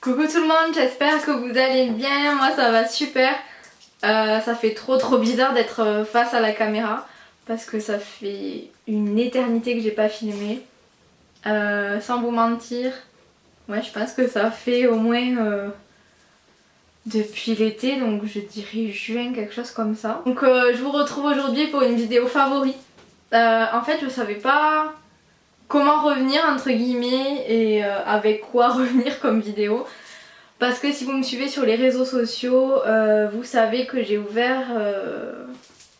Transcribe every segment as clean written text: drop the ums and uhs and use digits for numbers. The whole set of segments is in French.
Coucou tout le monde, j'espère que vous allez bien, moi ça va super. Ça fait trop bizarre d'être face à la caméra parce que ça fait une éternité que j'ai pas filmé. Sans vous mentir, ouais, je pense que ça fait au moins depuis l'été, donc je dirais juin, quelque chose comme ça. Donc je vous retrouve aujourd'hui pour une vidéo favori. En fait je savais pas comment revenir entre guillemets et avec quoi revenir comme vidéo. Parce que si vous me suivez sur les réseaux sociaux, vous savez que j'ai ouvert,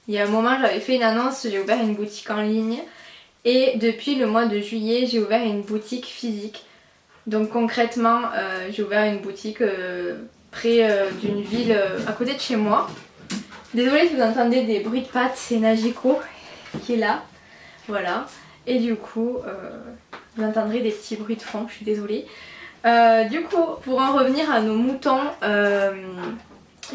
il y a un moment j'avais fait une annonce, j'ai ouvert une boutique en ligne. Et depuis le mois de juillet j'ai ouvert une boutique physique. Donc concrètement j'ai ouvert une boutique près d'une ville à côté de chez moi. Désolée si vous entendez des bruits de pattes, c'est Najiko qui est là. Voilà. Et du coup vous entendrez des petits bruits de fond, je suis désolée. Du coup, pour en revenir à nos moutons,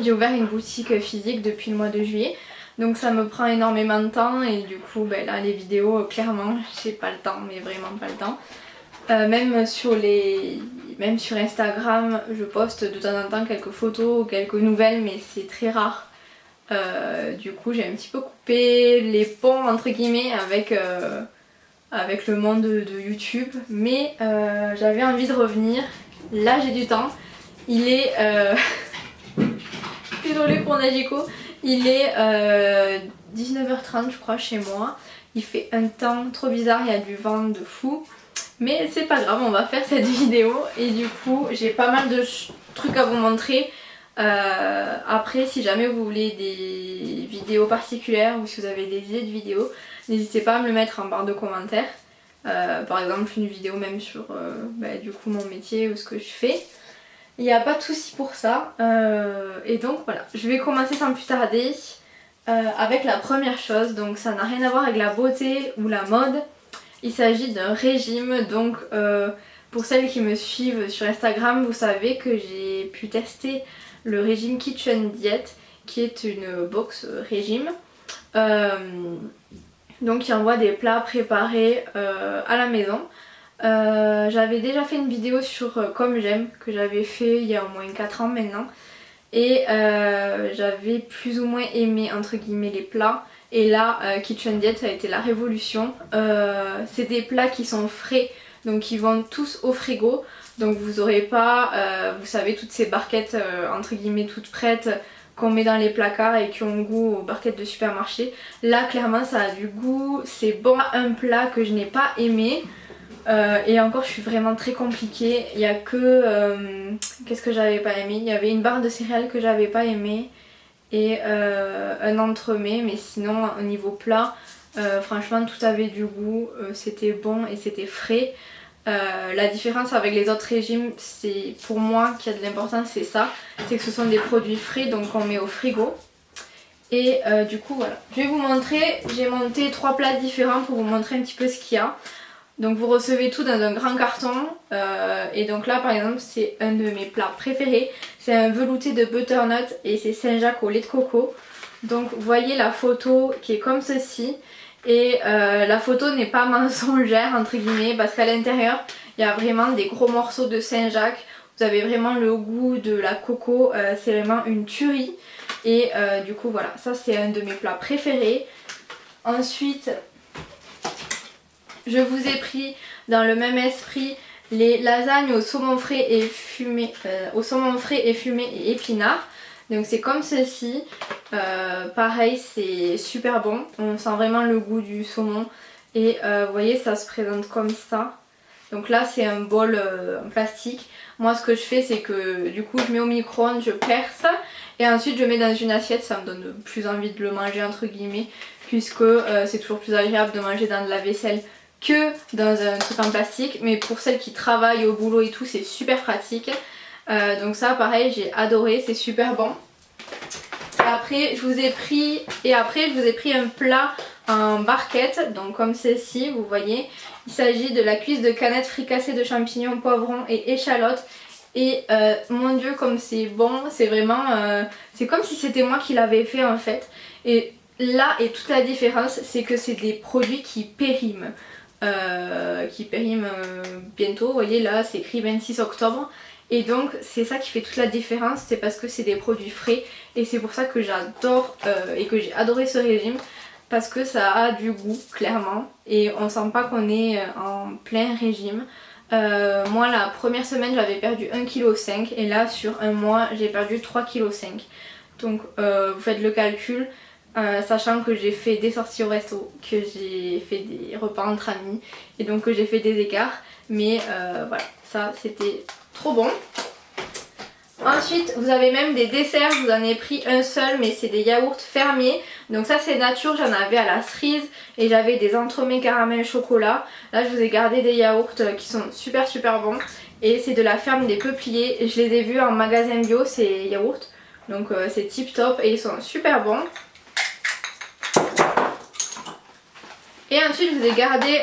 j'ai ouvert une boutique physique depuis le mois de juillet. Donc ça me prend énormément de temps et du coup ben là les vidéos clairement j'ai pas le temps, mais vraiment pas le temps. Même sur Instagram je poste de temps en temps quelques photos ou quelques nouvelles, mais c'est très rare. Du coup j'ai un petit peu coupé les ponts entre guillemets avec le monde de YouTube, mais j'avais envie de revenir. Là j'ai du temps. Il est désolée pour Najiko, il est 19h30 je crois chez moi. Il fait un temps trop bizarre, il y a du vent de fou, mais c'est pas grave, on va faire cette vidéo. Et du coup j'ai pas mal de trucs à vous montrer. Après si jamais vous voulez des vidéos particulières ou si vous avez des idées de vidéos, n'hésitez pas à me le mettre en barre de commentaires. Par exemple une vidéo même sur du coup mon métier ou ce que je fais. Il n'y a pas de souci pour ça. Et donc voilà, je vais commencer sans plus tarder avec la première chose. Donc ça n'a rien à voir avec la beauté ou la mode. Il s'agit d'un régime. Donc pour celles qui me suivent sur Instagram, vous savez que j'ai pu tester le régime Kitchen Diet, qui est une box régime. Donc qui envoie des plats préparés à la maison. J'avais déjà fait une vidéo sur Comme j'aime, que j'avais fait il y a au moins 4 ans maintenant. Et j'avais plus ou moins aimé entre guillemets les plats. Et là Kitchen Diet ça a été la révolution. C'est des plats qui sont frais, donc qui vont tous au frigo. Donc vous aurez pas, vous savez, toutes ces barquettes entre guillemets toutes prêtes qu'on met dans les placards et qui ont goût aux barquettes de supermarché. Là clairement ça a du goût, c'est bon. Un plat que je n'ai pas aimé, et encore je suis vraiment très compliquée. Il y a que, qu'est-ce que j'avais pas aimé? Il y avait une barre de céréales que j'avais pas aimé et un entremets, mais sinon au niveau plat, franchement tout avait du goût, c'était bon et c'était frais. La différence avec les autres régimes, c'est pour moi qui a de l'importance, c'est ça, c'est que ce sont des produits frais, donc on met au frigo. Et du coup voilà, je vais vous montrer, j'ai monté 3 plats différents pour vous montrer un petit peu ce qu'il y a. Donc vous recevez tout dans un grand carton, et donc là par exemple c'est un de mes plats préférés, c'est un velouté de butternut et c'est Saint-Jacques au lait de coco. Donc vous voyez la photo qui est comme ceci. Et la photo n'est pas mensongère entre guillemets, parce qu'à l'intérieur il y a vraiment des gros morceaux de Saint-Jacques. Vous avez vraiment le goût de la coco, c'est vraiment une tuerie. Et du coup voilà, ça c'est un de mes plats préférés. Ensuite je vous ai pris dans le même esprit les lasagnes au saumon frais et fumé, et épinards. Donc c'est comme ceci, pareil c'est super bon, on sent vraiment le goût du saumon. Et vous voyez ça se présente comme ça. Donc là c'est un bol en plastique. Moi ce que je fais c'est que du coup je mets au micro-ondes, je perce et ensuite je mets dans une assiette. Ça me donne plus envie de le manger entre guillemets, puisque c'est toujours plus agréable de manger dans de la vaisselle que dans un truc en plastique. Mais pour celles qui travaillent au boulot et tout c'est super pratique. Donc ça pareil j'ai adoré, c'est super bon. Après je vous ai pris un plat en barquette, donc comme ceci vous voyez. Il s'agit de la cuisse de canette fricassée de champignons, poivrons et échalotes. Et mon dieu comme c'est bon, c'est vraiment, c'est comme si c'était moi qui l'avais fait en fait. Et là est toute la différence, c'est que c'est des produits qui périment. Bientôt, vous voyez là c'est écrit 26 octobre et donc c'est ça qui fait toute la différence, c'est parce que c'est des produits frais et c'est pour ça que j'adore et que j'ai adoré ce régime, parce que ça a du goût clairement et on sent pas qu'on est en plein régime. Moi la première semaine j'avais perdu 1,5 kg et là sur un mois j'ai perdu 3,5 kg. Donc vous faites le calcul, sachant que j'ai fait des sorties au resto, que j'ai fait des repas entre amis et donc que j'ai fait des écarts. Mais voilà, ça c'était trop bon. Ensuite vous avez même des desserts, je vous en ai pris un seul mais c'est des yaourts fermiers. Donc ça c'est nature, j'en avais à la cerise et j'avais des entremets caramel chocolat. Là je vous ai gardé des yaourts qui sont super bons et c'est de la ferme des Peupliers. Je les ai vus en magasin bio ces yaourts, donc c'est tip top et ils sont super bons. Et ensuite je vous ai gardé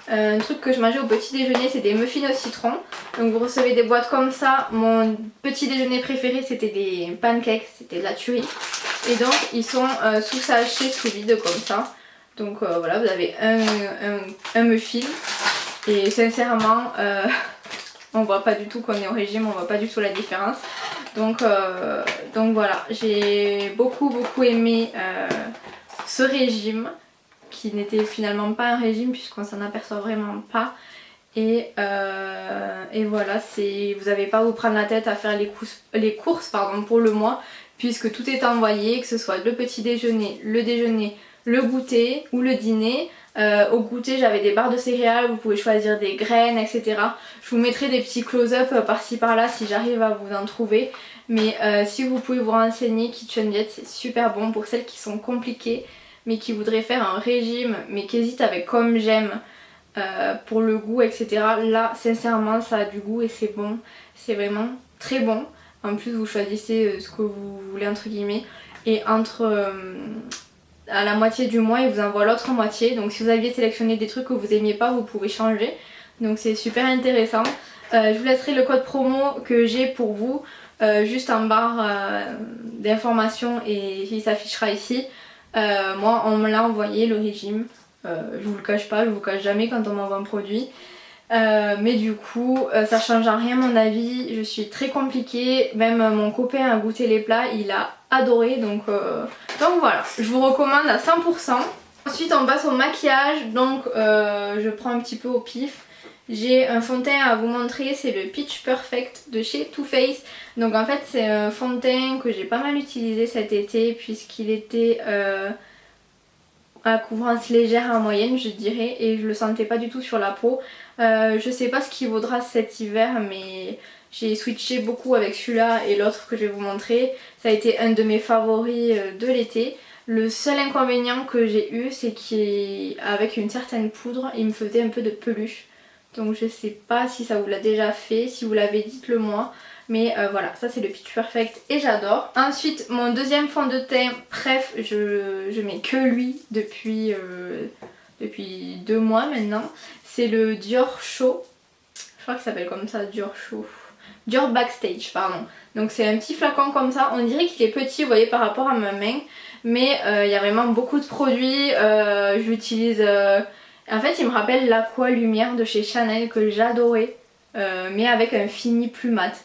un truc que je mangeais au petit déjeuner, c'est des muffins au citron. Donc vous recevez des boîtes comme ça. Mon petit déjeuner préféré c'était des pancakes, c'était de la tuerie. Et donc ils sont sous sachet, sous vide comme ça. Donc voilà, vous avez un muffin. Et sincèrement, on voit pas du tout qu'on est au régime, on voit pas du tout la différence. Donc voilà, j'ai beaucoup aimé ce régime, qui n'était finalement pas un régime puisqu'on s'en aperçoit vraiment pas. Et voilà, vous n'avez pas à vous prendre la tête à faire les courses pour le mois, puisque tout est envoyé, que ce soit le petit déjeuner, le goûter ou le dîner. Au goûter j'avais des barres de céréales, vous pouvez choisir des graines, etc. Je vous mettrai des petits close-up par-ci par-là si j'arrive à vous en trouver. Mais si vous pouvez vous renseigner, Kitchen Diet c'est super bon pour celles qui sont compliquées mais qui voudraient faire un régime mais qui hésitent avec comme j'aime pour le goût, etc. Là sincèrement ça a du goût et c'est bon, c'est vraiment très bon. En plus vous choisissez ce que vous voulez entre guillemets et à la moitié du mois ils vous envoient l'autre moitié, donc si vous aviez sélectionné des trucs que vous aimiez pas vous pouvez changer, donc c'est super intéressant. Je vous laisserai le code promo que j'ai pour vous juste en barre d'informations et il s'affichera ici. Moi on me l'a envoyé le régime, je vous le cache pas, je vous cache jamais quand on m'envoie un produit. Mais du coup ça change en rien mon avis, je suis très compliquée, même mon copain a goûté les plats, il a adoré, donc voilà, je vous recommande à 100%. Ensuite on passe au maquillage, donc je prends un petit peu au pif. J'ai un fond de teint à vous montrer, c'est le Peach Perfect de chez Too Faced. Donc en fait c'est un fond de teint que j'ai pas mal utilisé cet été puisqu'il était à couvrance légère en moyenne je dirais, et je le sentais pas du tout sur la peau. Je sais pas ce qu'il vaudra cet hiver mais j'ai switché beaucoup avec celui-là et l'autre que je vais vous montrer. Ça a été un de mes favoris de l'été. Le seul inconvénient que j'ai eu c'est qu'avec une certaine poudre il me faisait un peu de peluche. Donc je sais pas si ça vous l'a déjà fait, si vous l'avez dites-le moi. Mais voilà, ça c'est le Peach Perfect et j'adore. Ensuite mon deuxième fond de teint, bref, je mets que lui depuis 2 mois maintenant. C'est le Dior Show, je crois que ça s'appelle comme ça, Dior Show. Dior Backstage, pardon. Donc c'est un petit flacon comme ça, on dirait qu'il est petit, vous voyez, par rapport à ma main. Mais il y a vraiment beaucoup de produits, j'utilise... En fait il me rappelle l'Aqua Lumière de chez Chanel que j'adorais, mais avec un fini plus mat.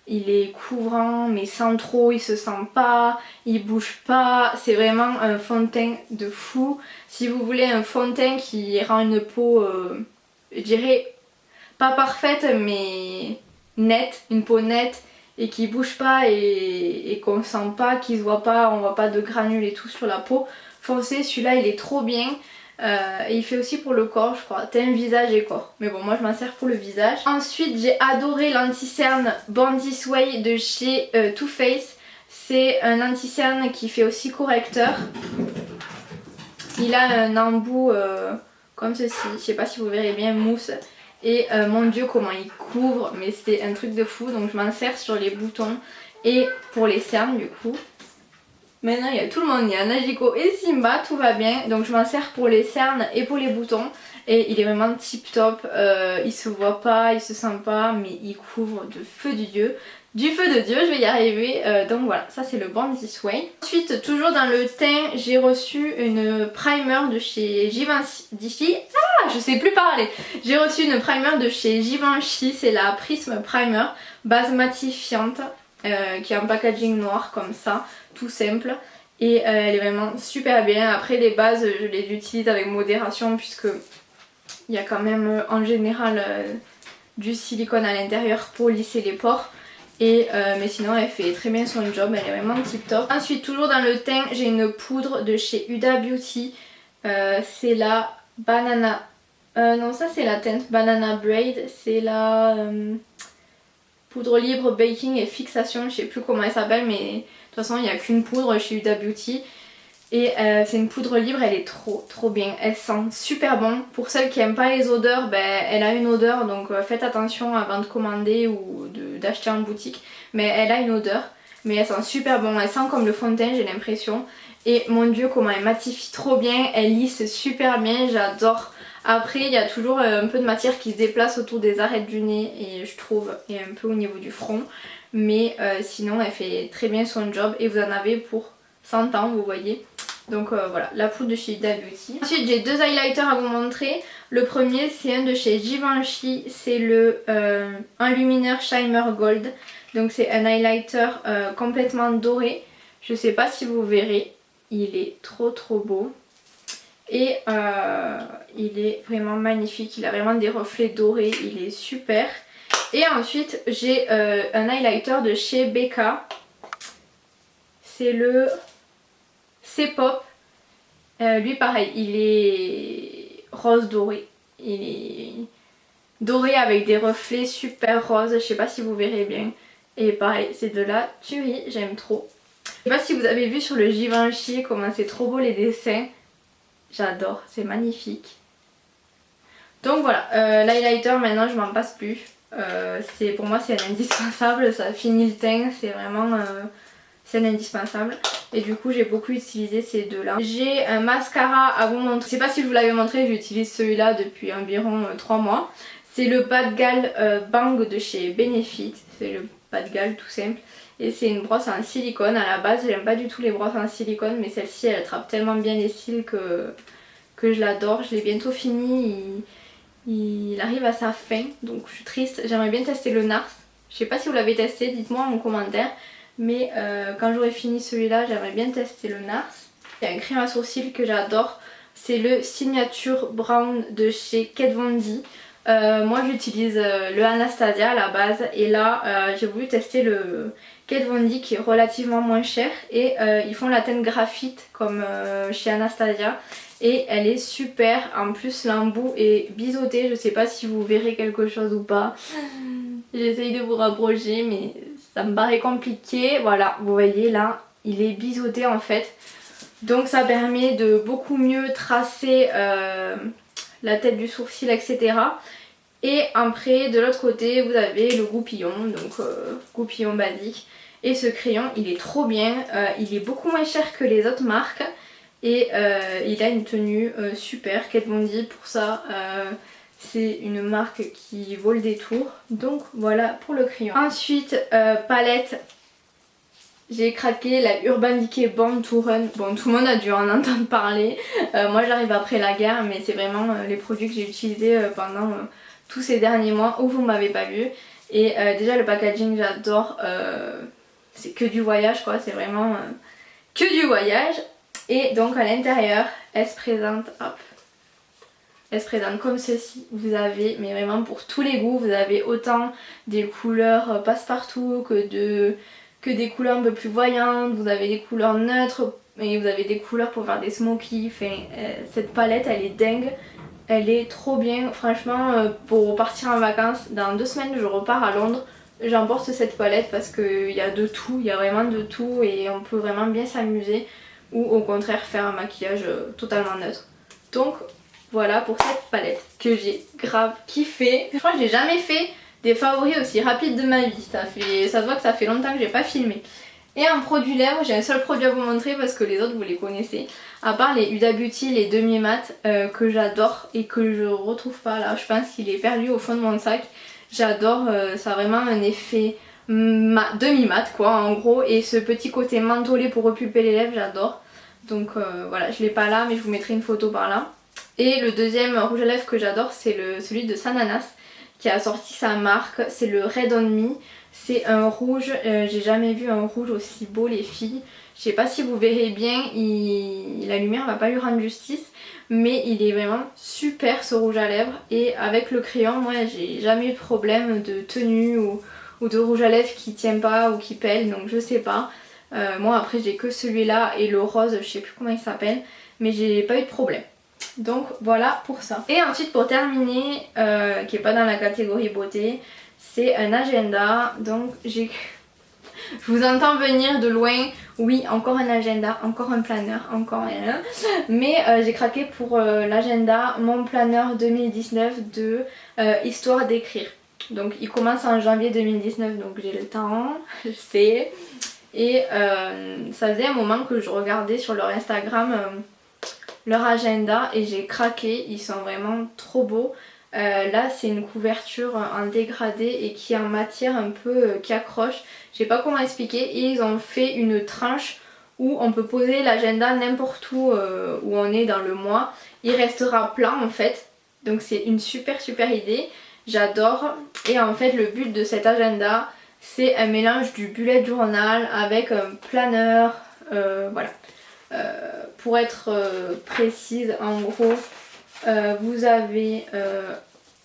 Il est couvrant mais sans trop, il se sent pas, il bouge pas, c'est vraiment un fond de teint de fou. Si vous voulez un fond de teint qui rend une peau, je dirais pas parfaite mais nette, une peau nette et qui bouge pas et qu'on sent pas, qui se voit pas, on voit pas de granules et tout sur la peau, foncez, celui-là il est trop bien. Et il fait aussi pour le corps je crois, teint, visage et corps, mais bon moi je m'en sers pour le visage. Ensuite j'ai adoré l'anti-cerne Born This Way de chez Too Faced. C'est un anti-cerne qui fait aussi correcteur. Il a un embout comme ceci, je sais pas si vous verrez bien, mousse. Et mon dieu comment il couvre, mais c'est un truc de fou, donc je m'en sers sur les boutons et pour les cernes du coup. Maintenant il y a tout le monde, il y a Najiko et Simba, tout va bien. Donc je m'en sers pour les cernes et pour les boutons. et il est vraiment tip top, il se voit pas, il se sent pas, mais il couvre de feu de Dieu. Du feu de Dieu, je vais y arriver, donc voilà, ça c'est le Born This Way. Ensuite, toujours dans le teint, j'ai reçu une primer de chez Givenchy. Ah, je sais plus parler. J'ai reçu une primer de chez Givenchy, c'est la Prism Primer, base matifiante, qui a un packaging noir comme ça, tout simple. Et elle est vraiment super bien. Après les bases, je les utilise avec modération puisque il y a quand même en général du silicone à l'intérieur pour lisser les pores. Mais sinon elle fait très bien son job, elle est vraiment tip top. Ensuite toujours dans le teint, j'ai une poudre de chez Huda Beauty, c'est la Banana, non ça c'est la teinte Banana Braid, c'est la poudre libre baking et fixation, je sais plus comment elle s'appelle, mais de toute façon il n'y a qu'une poudre chez Huda Beauty. Et c'est une poudre libre, elle est trop bien, elle sent super bon. Pour celles qui aiment pas les odeurs, elle a une odeur, donc faites attention avant de commander ou d'acheter en boutique. Mais elle a une odeur, mais elle sent super bon, elle sent comme le fond de teint j'ai l'impression. Et mon dieu comment elle matifie trop bien, elle lisse super bien, j'adore. Après il y a toujours un peu de matière qui se déplace autour des arêtes du nez et je trouve, et un peu au niveau du front. Mais sinon elle fait très bien son job et vous en avez pour 100 ans vous voyez. Donc voilà, la poudre de chez Huda Beauty. Ensuite j'ai deux highlighters à vous montrer. Le premier c'est un de chez Givenchy, c'est le Enlumineur Shimmer Gold. Donc c'est un highlighter complètement doré. Je sais pas si vous verrez, il est trop beau. Et il est vraiment magnifique, il a vraiment des reflets dorés, il est super. Et ensuite j'ai un highlighter de chez Becca. C'est le C-Pop. Lui pareil, il est rose doré. Il est doré avec des reflets super roses, je sais pas si vous verrez bien. Et pareil, c'est de la tuerie, j'aime trop. Je sais pas si vous avez vu sur le Givenchy comment c'est trop beau les dessins. J'adore, c'est magnifique. Donc voilà, l'highlighter maintenant je m'en passe plus. Pour moi c'est un indispensable, ça finit le teint, c'est vraiment... c'est un indispensable et du coup j'ai beaucoup utilisé ces deux là. J'ai un mascara à vous montrer, je sais pas si je vous l'avais montré, j'utilise celui-là depuis environ 3 mois. C'est le Bad Gal Bang de chez Benefit, c'est le Bad Gal tout simple. Et c'est une brosse en silicone, à la base j'aime pas du tout les brosses en silicone mais celle-ci elle attrape tellement bien les cils que je l'adore. Je l'ai bientôt fini, il arrive à sa fin donc je suis triste. J'aimerais bien tester le NARS, je sais pas si vous l'avez testé, dites-moi en commentaire. Mais quand j'aurai fini celui-là, j'aimerais bien tester le NARS. Il y a un crème à sourcils que j'adore. C'est le Signature Brown de chez Kat Von D. Moi j'utilise le Anastasia à la base. Et là j'ai voulu tester le Kat Von D qui est relativement moins cher. Et ils font la teinte graphite comme chez Anastasia. Et elle est super. En plus l'embout est biseauté. Je sais pas si vous verrez quelque chose ou pas. J'essaye de vous rapprocher mais... ça me paraît compliqué, voilà, vous voyez là, il est biseauté en fait. Donc ça permet de beaucoup mieux tracer la tête du sourcil, etc. Et après, de l'autre côté, vous avez le goupillon, donc goupillon basique. Et ce crayon, il est trop bien, il est beaucoup moins cher que les autres marques. Et il a une tenue super, Kat Von D pour ça. C'est une marque qui vaut le détour. Donc voilà pour le crayon. Ensuite palette. J'ai craqué la Urban Decay Born to Run. Bon tout le monde a dû en entendre parler. Moi j'arrive après la guerre mais c'est vraiment les produits que j'ai utilisés pendant tous ces derniers mois où vous m'avez pas vu. Et déjà le packaging j'adore. C'est que du voyage quoi. C'est vraiment que du voyage. Et donc à l'intérieur elle se présente, hop. Elle se présente comme ceci, vous avez, mais vraiment pour tous les goûts, vous avez autant des couleurs passe-partout que des couleurs un peu plus voyantes, vous avez des couleurs neutres et vous avez des couleurs pour faire des smokies. Enfin, cette palette elle est dingue, elle est trop bien, franchement pour partir en vacances, dans 2 semaines je repars à Londres, j'emporte cette palette parce qu'il y a de tout, il y a vraiment de tout et on peut vraiment bien s'amuser ou au contraire faire un maquillage totalement neutre. Donc voilà pour cette palette que j'ai grave kiffé. Je crois que j'ai jamais fait des favoris aussi rapides de ma vie. Ça se voit que ça fait longtemps que j'ai pas filmé. Et en produit lèvres, j'ai un seul produit à vous montrer parce que les autres vous les connaissez. À part les Huda Beauty, les demi-mat que j'adore et que je retrouve pas là. Je pense qu'il est perdu au fond de mon sac. J'adore, ça a vraiment un effet demi-mat quoi en gros. Et ce petit côté mentholé pour repulper les lèvres, j'adore. Donc voilà, je l'ai pas là mais je vous mettrai une photo par là. Et le deuxième rouge à lèvres que j'adore c'est celui de Sananas qui a sorti sa marque, c'est le Red On Me. C'est un rouge, j'ai jamais vu un rouge aussi beau les filles. Je sais pas si vous verrez bien, la lumière va pas lui rendre justice, mais il est vraiment super ce rouge à lèvres. Et avec le crayon, moi j'ai jamais eu de problème de tenue ou de rouge à lèvres qui tient pas ou qui pèle, donc je sais pas. Moi après j'ai que celui-là et le rose, je sais plus comment il s'appelle, mais j'ai pas eu de problème. Donc voilà pour ça. Et ensuite pour terminer, qui est pas dans la catégorie beauté, c'est un agenda. Donc je vous entends venir de loin, oui encore un agenda, encore un planeur, encore un. Mais j'ai craqué pour l'agenda, mon planeur 2019 de Histoire d'écrire. Donc il commence en janvier 2019 donc j'ai le temps, je sais. Et ça faisait un moment que je regardais sur leur Instagram leur agenda et j'ai craqué, ils sont vraiment trop beaux. Là c'est une couverture en dégradé et qui est en matière un peu qui accroche, je sais pas comment expliquer. Et ils ont fait une tranche où on peut poser l'agenda n'importe où on est dans le mois, il restera plein en fait. Donc c'est une super idée, j'adore. Et en fait le but de cet agenda c'est un mélange du bullet journal avec un planeur, voilà. Pour être précise, en gros, vous avez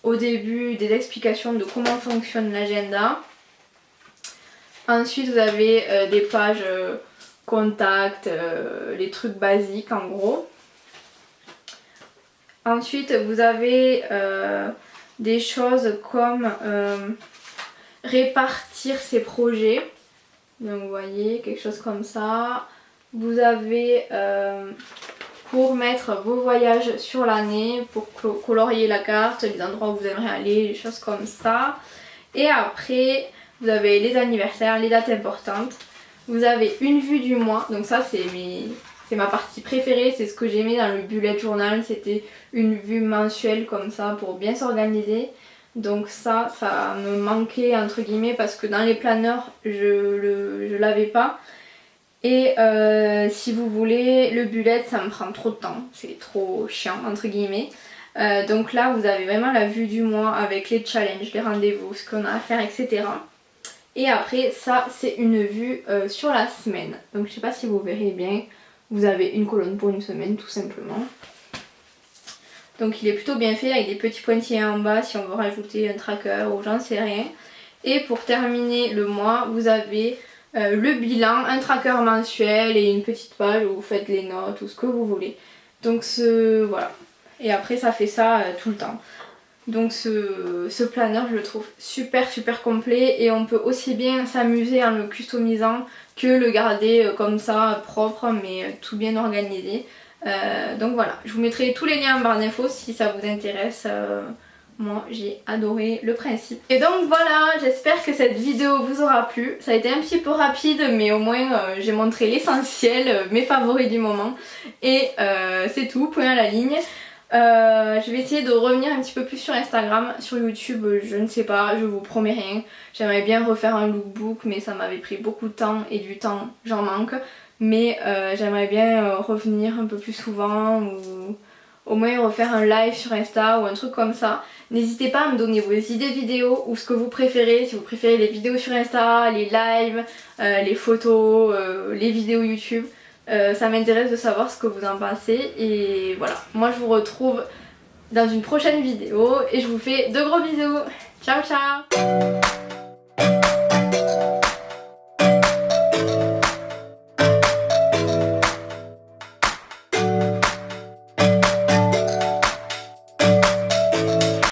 au début des explications de comment fonctionne l'agenda. Ensuite vous avez des pages contacts, les trucs basiques en gros. Ensuite vous avez des choses comme répartir ses projets. Donc vous voyez quelque chose comme ça. Vous avez pour mettre vos voyages sur l'année, pour colorier la carte, les endroits où vous aimeriez aller, les choses comme ça. Et après vous avez les anniversaires, les dates importantes. Vous avez une vue du mois, donc ça c'est ma partie préférée, c'est ce que j'aimais dans le bullet journal, c'était une vue mensuelle comme ça pour bien s'organiser. Donc ça me manquait entre guillemets parce que dans les planeurs je l'avais pas. Et si vous voulez, le bullet ça me prend trop de temps, c'est trop chiant entre guillemets. Donc là vous avez vraiment la vue du mois avec les challenges, les rendez-vous, ce qu'on a à faire, etc. Et après ça c'est une vue sur la semaine. Donc je sais pas si vous verrez bien, vous avez une colonne pour une semaine tout simplement. Donc il est plutôt bien fait avec des petits pointillés en bas si on veut rajouter un tracker ou j'en sais rien. Et pour terminer le mois vous avez le bilan, un tracker mensuel et une petite page où vous faites les notes ou ce que vous voulez. Donc voilà. Et après ça fait ça tout le temps. Donc ce planeur je le trouve super complet et on peut aussi bien s'amuser en le customisant que le garder comme ça propre mais tout bien organisé. Donc voilà, je vous mettrai tous les liens en barre d'infos si ça vous intéresse. Moi j'ai adoré le principe. Et donc voilà, j'espère que cette vidéo vous aura plu. Ça a été un petit peu rapide mais au moins j'ai montré l'essentiel, mes favoris du moment. Et c'est tout, point à la ligne. Je vais essayer de revenir un petit peu plus sur Instagram, sur YouTube, je ne sais pas, je vous promets rien. J'aimerais bien refaire un lookbook mais ça m'avait pris beaucoup de temps et du temps j'en manque. Mais j'aimerais bien revenir un peu plus souvent ou au moins refaire un live sur Insta ou un truc comme ça. N'hésitez pas à me donner vos idées vidéo ou ce que vous préférez, si vous préférez les vidéos sur Insta, les lives, les photos, les vidéos YouTube. Ça m'intéresse de savoir ce que vous en pensez et voilà, moi je vous retrouve dans une prochaine vidéo et je vous fais de gros bisous. Ciao ciao.